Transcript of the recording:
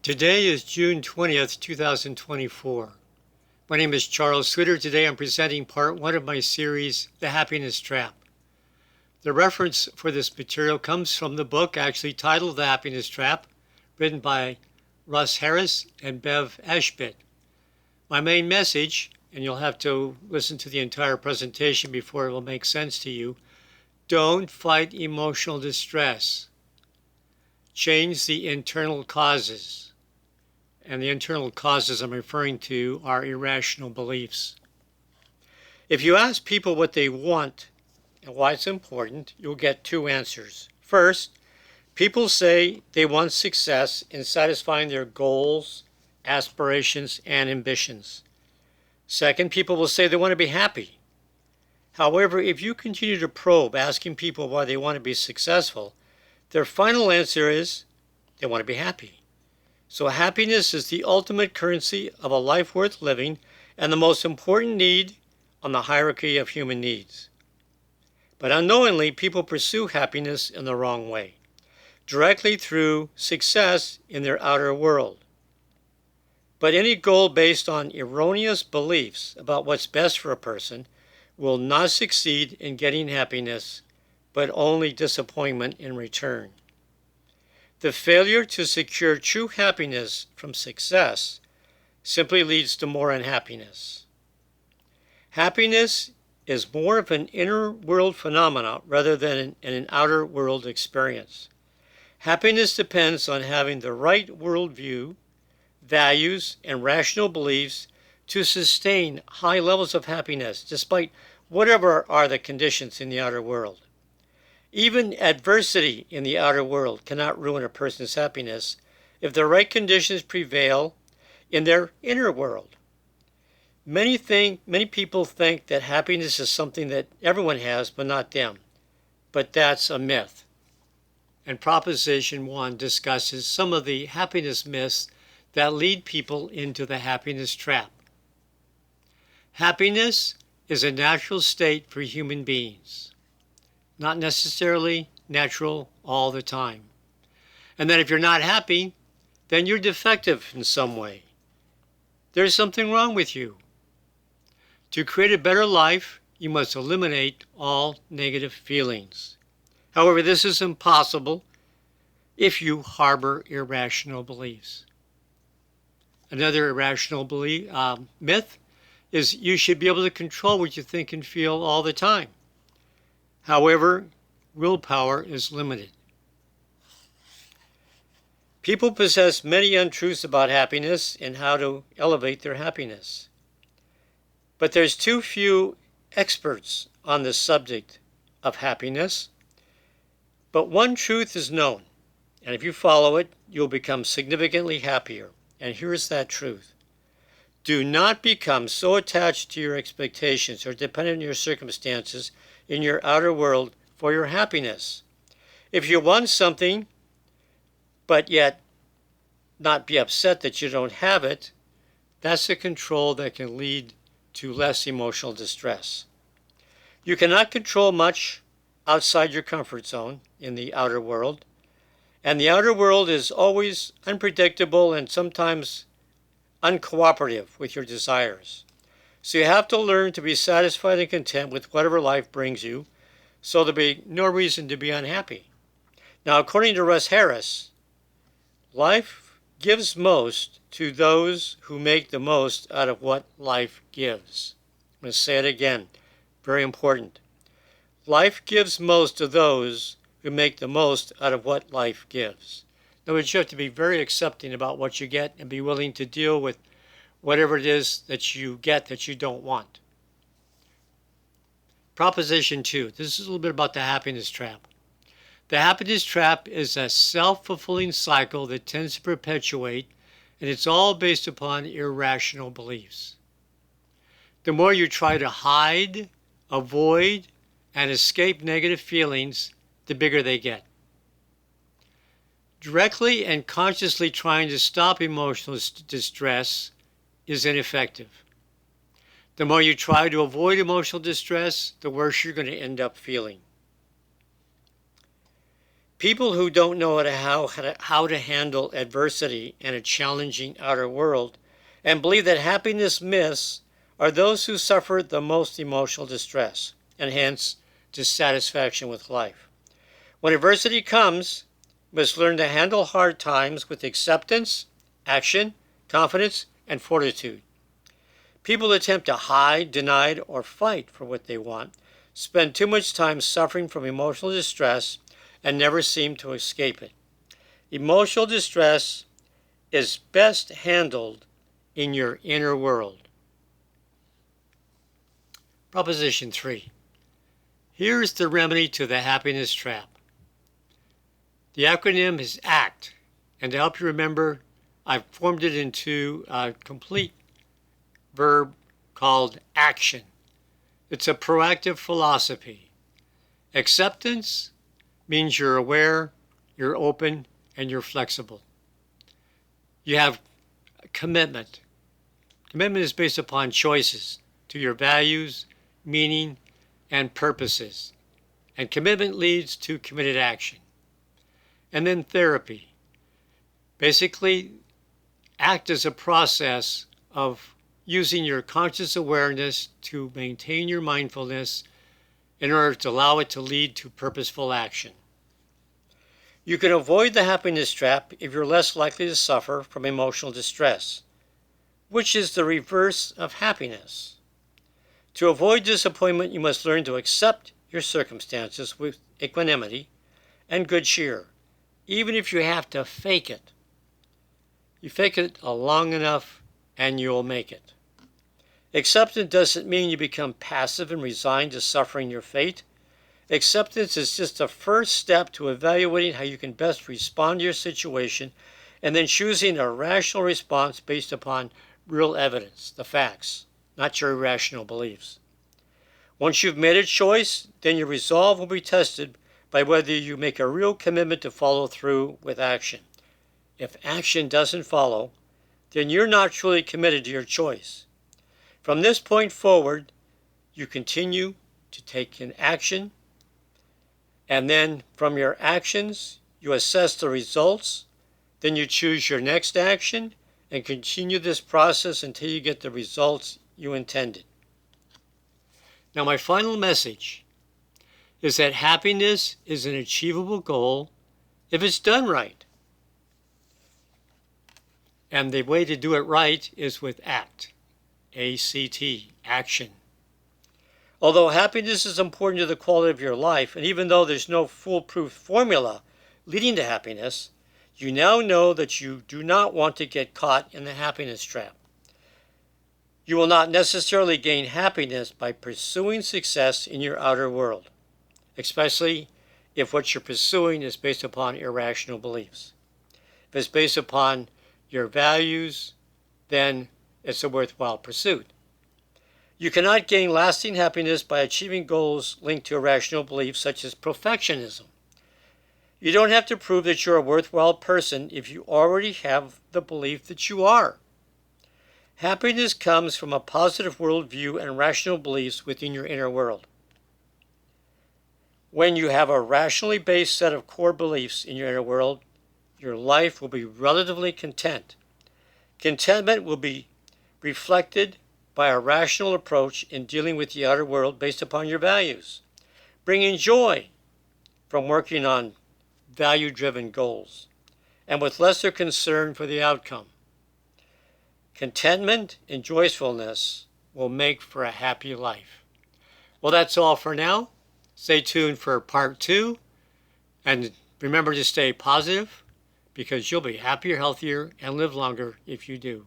Today is June 20th, 2024. My name is Charles Switter. Today I'm presenting part one of my series, The Happiness Trap. The reference for this material comes from the book actually titled The Happiness Trap, written by Russ Harris and Bev Ashbit. My main message, and you'll have to listen to the entire presentation before it will make sense to you, don't fight emotional distress. Change the internal causes. And the internal causes I'm referring to are irrational beliefs. If you ask people what they want and why it's important, you'll get two answers. First, people say they want success in satisfying their goals, aspirations, and ambitions. Second, people will say they want to be happy. However, if you continue to probe asking people why they want to be successful, their final answer is they want to be happy. So happiness is the ultimate currency of a life worth living and the most important need on the hierarchy of human needs. But unknowingly, people pursue happiness in the wrong way, directly through success in their outer world. But any goal based on erroneous beliefs about what's best for a person will not succeed in getting happiness, but only disappointment in return. The failure to secure true happiness from success simply leads to more unhappiness. Happiness is more of an inner world phenomenon rather than an outer world experience. Happiness depends on having the right worldview, values, and rational beliefs to sustain high levels of happiness despite whatever are the conditions in the outer world. Even adversity in the outer world cannot ruin a person's happiness if the right conditions prevail in their inner world. Many people think that happiness is something that everyone has, but not them. But that's a myth. And Proposition 1 discusses some of the happiness myths that lead people into the happiness trap. Happiness is a natural state for human beings. Not necessarily natural all the time. And that if you're not happy, then you're defective in some way. There's something wrong with you. To create a better life, you must eliminate all negative feelings. However, this is impossible if you harbor irrational beliefs. Another irrational myth is you should be able to control what you think and feel all the time. However, willpower is limited. People possess many untruths about happiness and how to elevate their happiness. But there's too few experts on the subject of happiness. But one truth is known, and if you follow it, you'll become significantly happier. And here's that truth. Do not become so attached to your expectations or dependent on your circumstances in your outer world for your happiness. If you want something, but yet not be upset that you don't have it, that's a control that can lead to less emotional distress. You cannot control much outside your comfort zone in the outer world, and the outer world is always unpredictable and sometimes uncooperative with your desires. So you have to learn to be satisfied and content with whatever life brings you, so there'll be no reason to be unhappy. Now, according to Russ Harris, life gives most to those who make the most out of what life gives. I'm going to say it again. Very important. Life gives most to those who make the most out of what life gives. In other words, you have to be very accepting about what you get and be willing to deal with whatever it is that you get that you don't want. Proposition 2. This is a little bit about the happiness trap. The happiness trap is a self-fulfilling cycle that tends to perpetuate, and it's all based upon irrational beliefs. The more you try to hide, avoid, and escape negative feelings, the bigger they get. Directly and consciously trying to stop emotional distress is ineffective. The more you try to avoid emotional distress, the worse you're going to end up feeling. People who don't know how to handle adversity and a challenging outer world and believe that happiness myths are those who suffer the most emotional distress and hence dissatisfaction with life. When adversity comes, we must learn to handle hard times with acceptance, action, confidence, and fortitude. People who attempt to hide, deny, or fight for what they want spend too much time suffering from emotional distress and never seem to escape it. Emotional distress is best handled in your inner world. Proposition 3. Here's the remedy to the happiness trap. The acronym is ACT, and to help you remember, I've formed it into a complete verb called action. It's a proactive philosophy. Acceptance means you're aware, you're open, and you're flexible. You have commitment. Commitment is based upon choices to your values, meaning, and purposes. And commitment leads to committed action. And then therapy. Basically, ACT is a process of using your conscious awareness to maintain your mindfulness in order to allow it to lead to purposeful action. You can avoid the happiness trap if you're less likely to suffer from emotional distress, which is the reverse of happiness. To avoid disappointment, you must learn to accept your circumstances with equanimity and good cheer, even if you have to fake it. You fake it long enough and you'll make it. Acceptance doesn't mean you become passive and resigned to suffering your fate. Acceptance is just a first step to evaluating how you can best respond to your situation and then choosing a rational response based upon real evidence, the facts, not your irrational beliefs. Once you've made a choice, then your resolve will be tested by whether you make a real commitment to follow through with action. If action doesn't follow, then you're not truly committed to your choice. From this point forward, you continue to take an action, and then from your actions, you assess the results, then you choose your next action, and continue this process until you get the results you intended. Now, my final message is that happiness is an achievable goal if it's done right. And the way to do it right is with ACT, A-C-T, action. Although happiness is important to the quality of your life, and even though there's no foolproof formula leading to happiness, you now know that you do not want to get caught in the happiness trap. You will not necessarily gain happiness by pursuing success in your outer world, especially if what you're pursuing is based upon irrational beliefs. If it's based upon your values, then it's a worthwhile pursuit. You cannot gain lasting happiness by achieving goals linked to irrational beliefs such as perfectionism. You don't have to prove that you're a worthwhile person if you already have the belief that you are. Happiness comes from a positive worldview and rational beliefs within your inner world. When you have a rationally based set of core beliefs in your inner world, your life will be relatively content. Contentment will be reflected by a rational approach in dealing with the outer world based upon your values, bringing joy from working on value-driven goals, and with lesser concern for the outcome. Contentment and joyfulness will make for a happy life. Well, that's all for now. Stay tuned for part 2, and remember to stay positive, because you'll be happier, healthier, and live longer if you do.